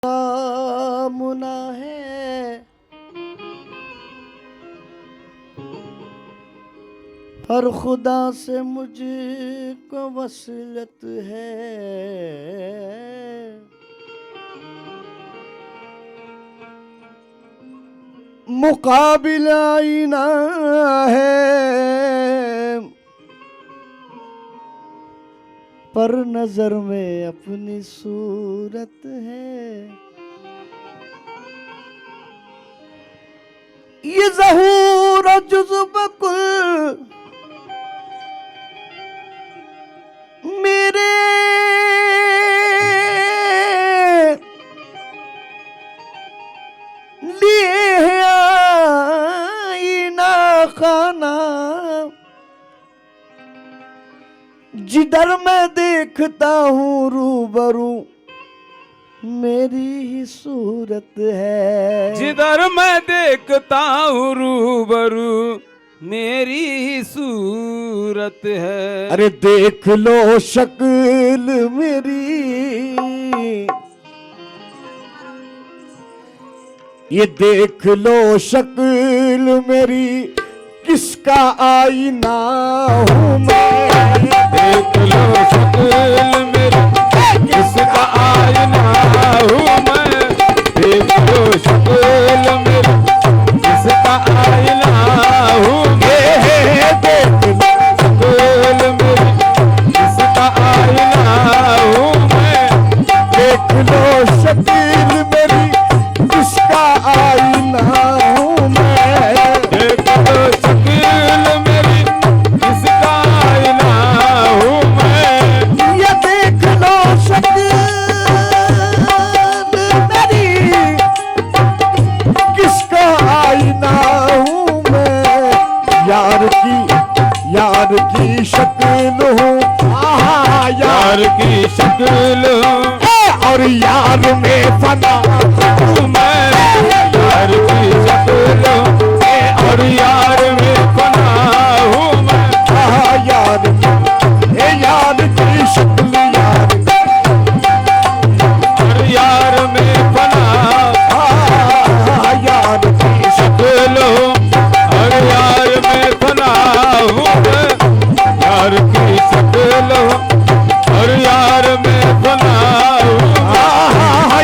मुना है हर खुदा से मुझको वसीलत है। मुकाबिला आईना है पर नजर में अपनी सूरत है। ये ज़हूर जुज़्ब कुल मेरे लिए है आईना खाना। जिधर मैं देखता हूँ रूबरू मेरी ही सूरत है। जिधर मैं देखता हूँ रूबरू मेरी ही सूरत है। अरे देख लो शक्ल मेरी, ये देख लो शक्ल मेरी, किसका आईना हूँ मैं। देख लो शक्ल मेरी, किसका आईना हूँ मैं। देख लो शक्ल मेरी, किसका आईना हूँ मैं। देख लो शक्ल मेरी, किसका आईना हूँ मैं। देख लो शक्ल मेरी, किसका आईना हूँ मैं। देख लो शक्ल मेरी, किसका आईना हूँ मैं। ये देख लो शक्ल मेरी, किसका आईना हूँ मैं। यार की शक्ल हूँ, यार की शक्ल और यार में फना हूँ मैं। यार की शक्ल और यार में फना हूँ मैं। यार की शक्ल और यार में फना यार की शक्ल और यार में फना हूँ मैं। यार की शक्ल और यार में फना हूँ मैं।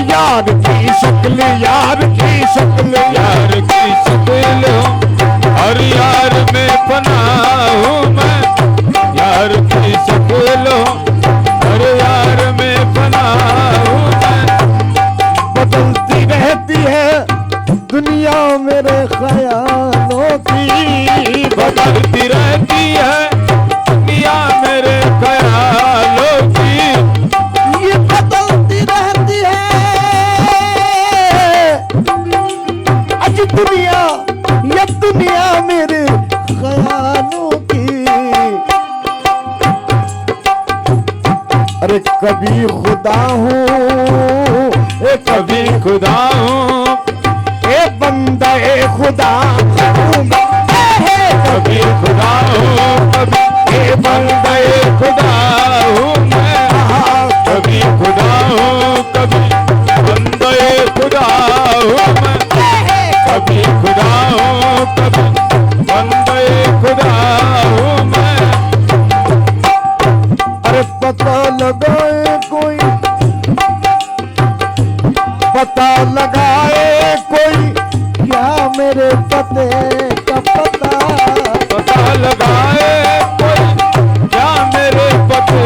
यार की शक्ल यार की शक्ल और यार में फना हूँ मैं। यार की शक्ल और यार में फना हूँ मैं। बदलती रहती है दुनिया मेरे ख्यालों की। बदलती रहती है दुनिया मेरे ख्यालों की। ये बदलती रहती है आज दुनिया, ये दुनिया मेरे ख्यालों की। अरे कभी खुदा हूँ कभी खुदा हूँ, बंदा खुदा हूँ मैं। कभी खुदा हूँ, कभी बंदे खुदा हूँ मैं। कभी खुदा हूँ, कभी बंदे खुदा हूँ मैं। कभी खुदा हूँ, कभी बंदे खुदा हूँ मैं। अरे पता लगाए कोई, पता लगाए कोई, क्या मेरे पते का पता। पता लगाए कोई, क्या मेरे पते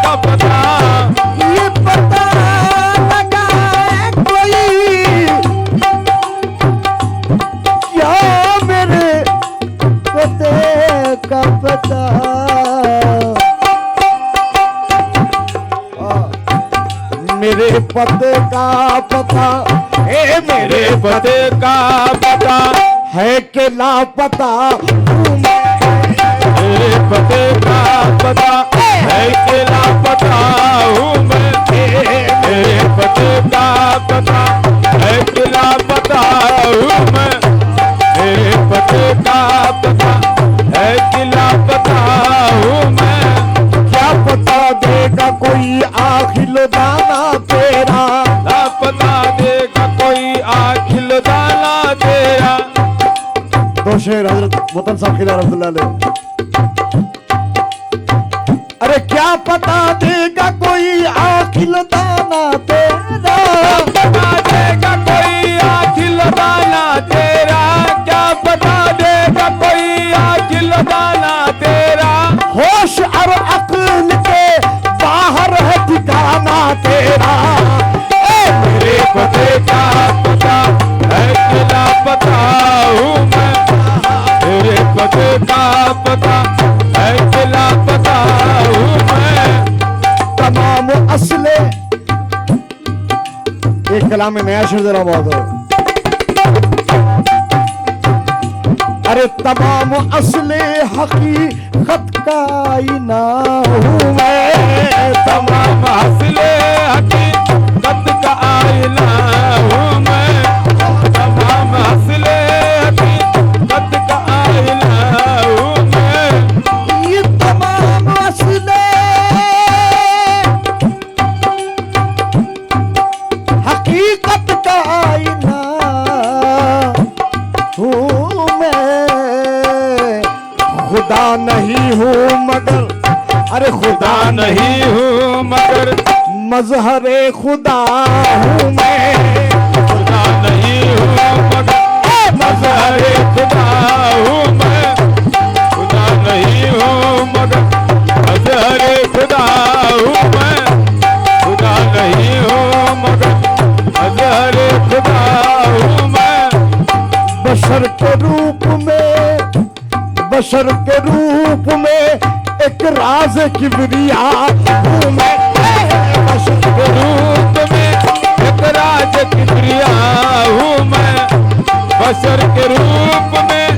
का पता। ये पता लगाए कोई, क्या मेरे पते का पता। मेरे पते का पता, मेरे पते का पता है कि लापता हूँ मैं। मेरे पते का पता है कि लापता हूँ मैं। मेरे पते का पता है कि लापता हूँ मैं। मेरे पते का पता है कि लापता हूँ मैं। क्या पता देगा कोई आखिल दाना तेरा। लापता वतन साहब खिला रहमतुल्लाह अलैह। अरे क्या पता देगा कोई आखिल दाना तेरा, बता देगा कोई आखिल दाना तेरा, क्या बता देगा कोई आखिल दाना तेरा। होश और अक्ल के बाहर है ठिकाना तेरा। मेरे पते का पता है कि लापता हूँ मैं, मेरे पते का पता है कि लापता हूँ मैं। तमाम असले, एक कलाम में नया शेर जरा बहुत हो। अरे तमाम असले हकीकत का आईना हूँ मैं, तमाम असले हकीकत का आईना हूँ मैं, तमाम असले हकीकत का आईना हूँ मैं। ये तमाम असले हकीकत का आईना हूँ मैं, खुदा नहीं हूँ मगर, अरे खुदा नहीं हूँ मगर मजहरे खुदा हूँ मैं, खुदा नहीं हूँ मगर मज़हरे खुदा हूँ मैं, खुदा नहीं हूँ मगर मज़हरे खुदा हूँ मैं, खुदा नहीं हूँ मगर मज़हरे खुदा हूँ मैं। बशर के रूप में, बशर के रूप में एक राज किबरिया हूँ मैं, बशर के रूप में एक राज किबरिया हूँ मैं, बशर के रूप में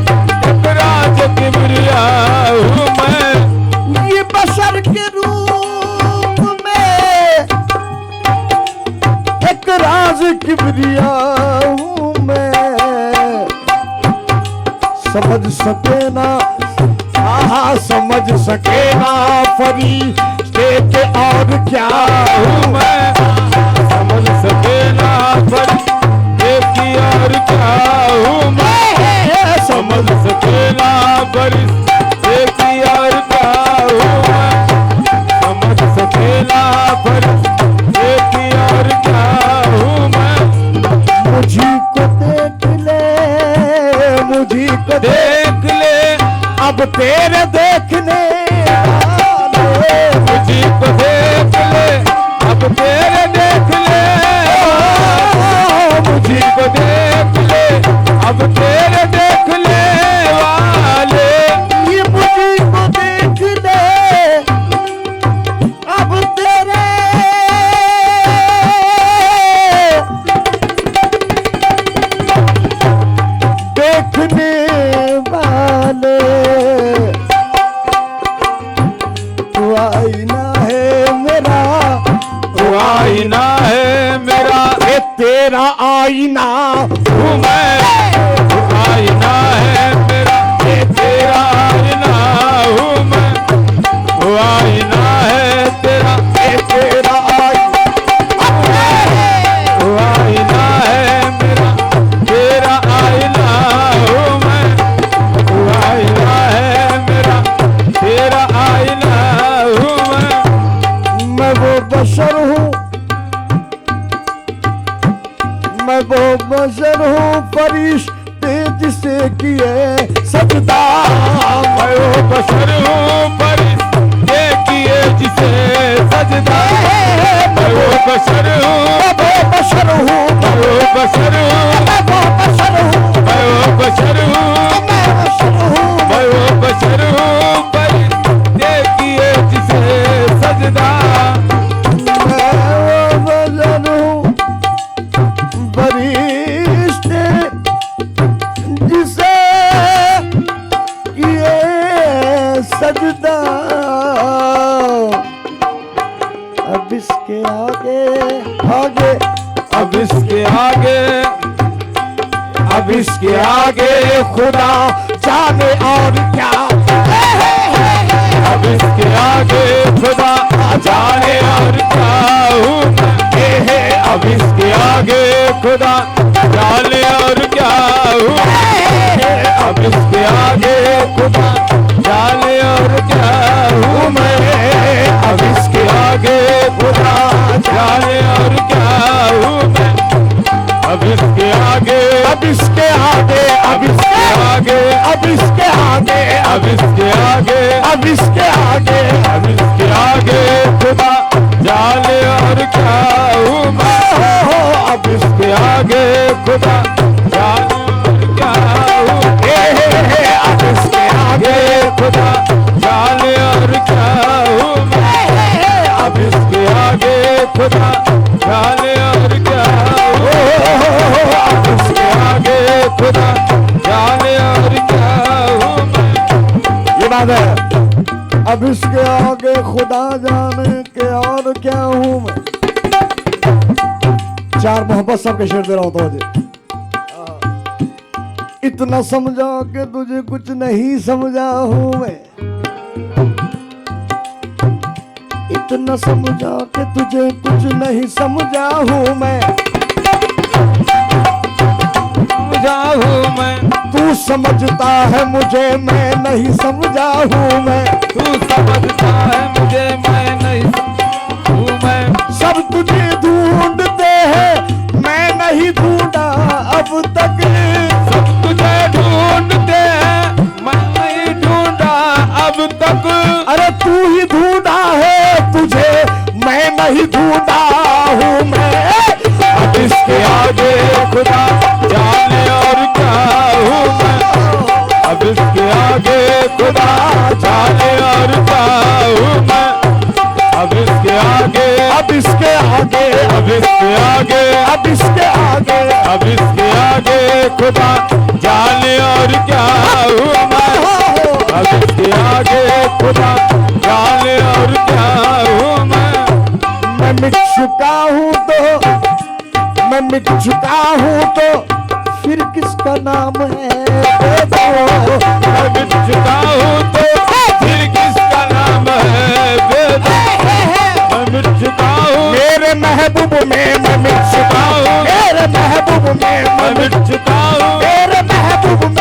एक राज किबरिया हूँ मैं। ये बशर के रूप में एक राज किबरिया हूँ मैं, समझ सके ना, आहा समझ सके ना फरिश्ते के और क्या हूँ मैं, समझ सके ना फरिश्ते की और क्या हूँ मैं, समझ सके ना फरिश्ते की और क्या हूँ मैं, समझ सके ना फरिश्ते की और क्या हूँ मैं। मुझी को देख ले, मुझी को देख ले अब तेरे देखने वाले, मुझी को देख ले अब तेरे देख ले, मुझी को देख ले अब तेरे देख ले वाले। ये मुझी को देख ले अब तेरे देखने वाले, तू आईना है मेरा, तू आईना है मेरा, ए तेरा आईना हूँ मैं, तू आईना है मेरा, ये तेरा आईना हूँ मैं, तू आईना है तेरा, ए तेरा आईना, तू आईना है मेरा, तेरा आईना हूँ मैं, तू आईना है मेरा, तेरा आईना हूँ मैं वो बशर हूँ, मैं वो बशर हूँ फरिश्ते जिसे किए सजदा, मैं वो बशर हूँ फरिश्ते किए जिसे सजदा, मैं वो बशर हूँ, मैं वो बशर हूँ, मैं वो बशर हूँ, मैं वो बशर हूँ, मैं वो बशर हूँ, मैं बशर हूँ, मैं वो बशर हूँ फरिश्ते किए जिसे सजदा, मैं वो बशर हूँ फरिश्ते जिसे किए सजदा। अब इसके आगे आगे, अब इसके आगे, अब इसके आगे खुदा जाने और क्या, अब इसके आगे खुदा जाने और क्या हूँ मैं, अब इसके आगे खुदा जाने और और क्या हूँ मैं, अब इसके आगे खुदा जाने और क्या हूँ मैं, अब इसके आगे खुदा जाने और क्या हूँ मैं, अब इसके आगे, अब इसके आगे, अब इसके आगे, अब इसके आगे, अब इसके आगे, अब इसके आगे, अब इसके आगे खुदा जाने और क्या हूँ मैं, अब इसके आगे खुदा जाने और क्या हूँ, अब इसके आगे खुदा जाने और क्या हूँ मैं, अब इसके आगे खुदा जाने और क्या हूँ, अब इसके आगे खुदा जाने और क्या हूँ मैं। ये बात है, अब इसके आगे खुदा जाने के और क्या हूँ मैं। चार मोहब्बत सबके शेर दे रहा हूं तो मुझे। इतना समझा के तुझे कुछ नहीं समझा हूं मैं, इतना समझा के तुझे कुछ नहीं समझा हूं मैं, समझा हूँ मैं, तू समझता है मुझे मैं नहीं समझा हूं मैं, तू समझता है मुझे मैं नहीं हूँ मैं, सब तुझे ढूंढते हैं मैं नहीं ढूंढा अब तक, सब तुझे ढूंढते हैं मैं नहीं ढूंढा अब तक, अरे तू ही ढूंढा है तुझे मैं नहीं ढूंढा हूं मैं, अब इसके आगे खुदा जाने और क्या हूँ मैं, अब इसके आगे खुदा जाने और क्या हूँ मैं, अब इसके आगे, अब इसके आगे, अब इसके आगे, अब इसके आगे, अब इसके आगे खुदा जाने और क्या हूँ मैं, अब इसके आगे खुदा जाने और क्या हूँ मैं मिट चुका हूं तो, मैं मिट चुका हूं तो फिर किसका नाम है मैं मिट चुका हूँ तो फिर किसका नाम है वेद, मैं मिट चुका हूँ मेरे महबूब में मैं मिट चुका हूं, मेरे महबूब में मैं मैं मिट चुका हूँ, मेरे महबूब में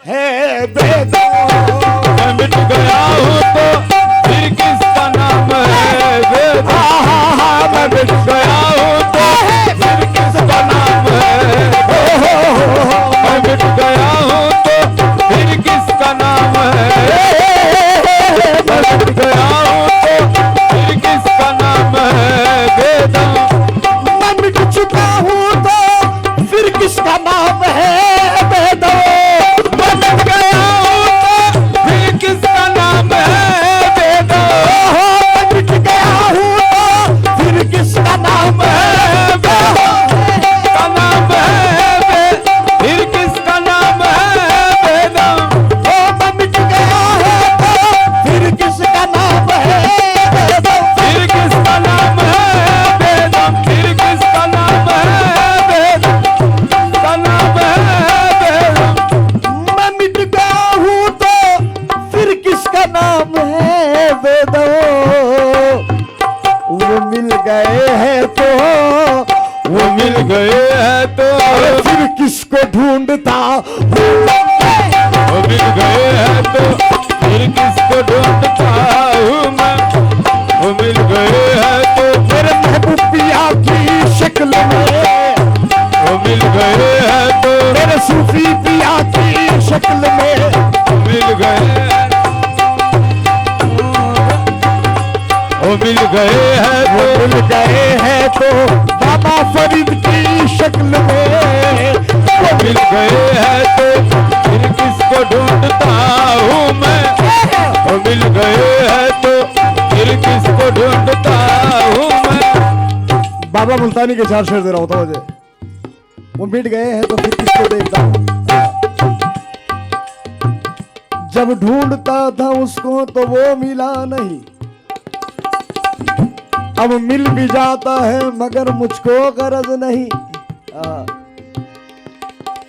है बेदो, मैं मिट गया हूँ तो फिर किसका नाम है वेद, मैं मिट गया हूँ तो फिर किसका नाम है, मैं मिट गया हूँ तो फिर किसका नाम है, मैं मिट गया हूँ तो फिर किसका नाम है वेद, मैं मिट चुका हूँ तो फिर किसका नाम है बेदो, मैं मिट गया हूँ तो फिर किसका नाम है वेद, मैं मिट गया हूँ तो फिर किसका नाम है का नाम है फिर किसका नाम है वेद, मैं मिट गया हूँ तो फिर किसका नाम है बेदो, फिर किसका नाम है वेद, फिर किसका नाम है वेद, का नाम है वेद, मैं मिट गया हूँ तो फिर किसका नाम है बेदो, वो मिल गए हैं तो वो मिल गए हैं तो फिर किसको ढूंढता वो मिल गए हैं तो फिर किसको ढूंढता हूँ मैं, वो मिल गए हैं तो मेरे महबूब पिया की शक्ल में, वो मिल गए हैं तो मेरे सूफी पिया की शक्ल में, मिल गए वो मिल गए हैं वो तो मिल गए हैं तो बाबा फरीद की शक्ल में, वो मिल गए हैं तो फिर किसको ढूंढता हूँ मैं, वो मिल गए हैं तो फिर किसको ढूंढता हूँ मैं। बाबा मुल्तानी के चार शेर दे रहा होता मुझे, वो मिट गए हैं तो फिर किसको देखता हूँ, जब ढूंढता था उसको तो वो मिला नहीं, अब मिल भी जाता है मगर मुझको गरज नहीं,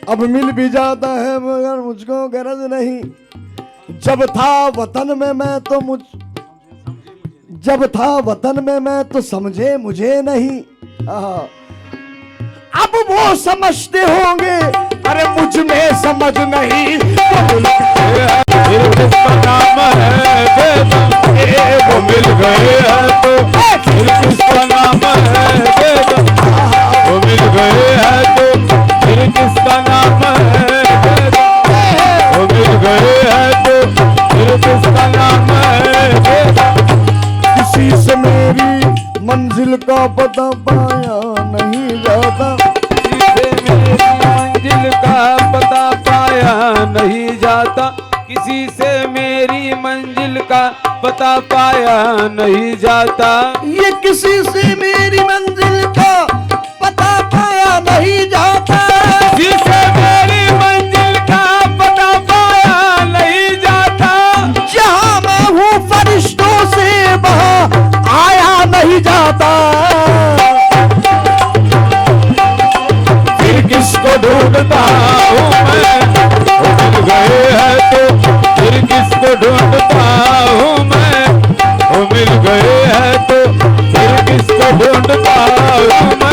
अब मिल भी जाता है मगर मुझको गरज नहीं, जब था वतन में मैं तो जब था वतन में मैं तो समझे मुझे नहीं, अब वो समझते होंगे, अरे मुझ में समझ नहीं। फिर किसका नाम है बेदम, वो मिल गए हैं तो फिर किसका नाम है बेदम, वो मिल गए हैं तो फिर किसका नाम है बेदम, वो मिल गए हैं तो फिर किसका नाम है बेदम। किसी से मेरी मंजिल का पता पाया नहीं जाता, मंजिल का पता पाया नहीं जाता, किसी से मेरी मंजिल का पता पाया नहीं जाता। ये किसी से मेरी मंजिल का पता पाया नहीं जाता, किसी से मेरी मंजिल का पता पाया नहीं जाता। जहाँ मैं हूँ फरिश्तों से वहाँ आया नहीं जाता। फिर किसको ढूंढता हूँ मैं, वो मिल गए हैं तो फिर किसको ढूंढता हूँ मैं, वो मिल गए हैं तो फिर किसको ढूंढता हूँ मैं।